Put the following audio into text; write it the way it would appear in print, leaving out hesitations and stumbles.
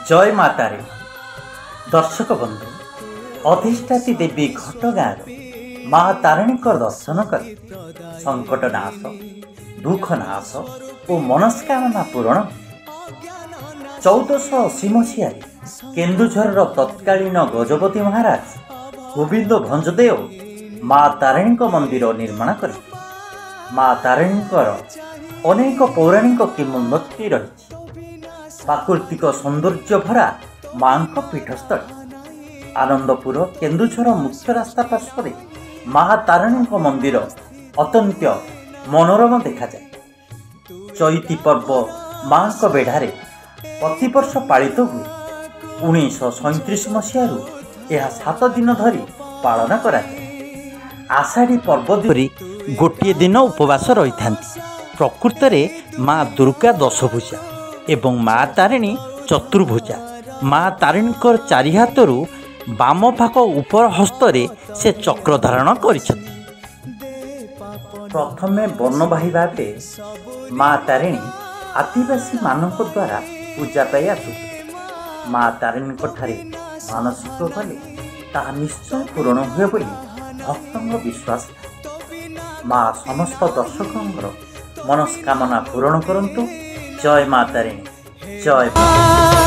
जय मातारे दर्शक बंधु अधिष्ठाती देवी घटगाँर माँ तारिणी दर्शन कर संकट नाश दुख नाश और मनस्कामना पूरण 1480 मसीह केन्दुझर तत्कालीन गजपति महाराज गोविंद भंजदेव माँ तारिणी मंदिर निर्माण कर माँ तारिणी अनेक पौराणिक किंवदंती रही प्राकृतिक सौंदर्य भरा माँ पीठस्थल आनंदपुर केन्दुझर मुख्य रास्ता पार्श्व माँ तारिणी मंदिर अत्यंत मनोरम देखा जाए। चैती पर्व माँ बेढ़ारे प्रतिवर्ष पालित हुए 1937 मसीह यह 7 दिन धरी पालन करा आषाढ़ी पर्व धरी गोटे दिन उपवास रही था। प्रकृत में माँ दुर्गा दशभुजा एवं माँ तारिणी चतुर्भुजा। माँ तारिणी चारि हाथरू बाम पाख उपर हस्तरे से चक्र धारण कर प्रथमे बनवाही भाव माँ तारिणी आदिवासी मानक द्वारा पूजा पाई आसु। माँ तारिणी मानसिक कले ताहा निश्चय पूरण हुए बोली भक्तों विश्वास। माँ समस्त दर्शकों मनस्कामना पूरण करंतु। जय माँ तारिणी जय माँ।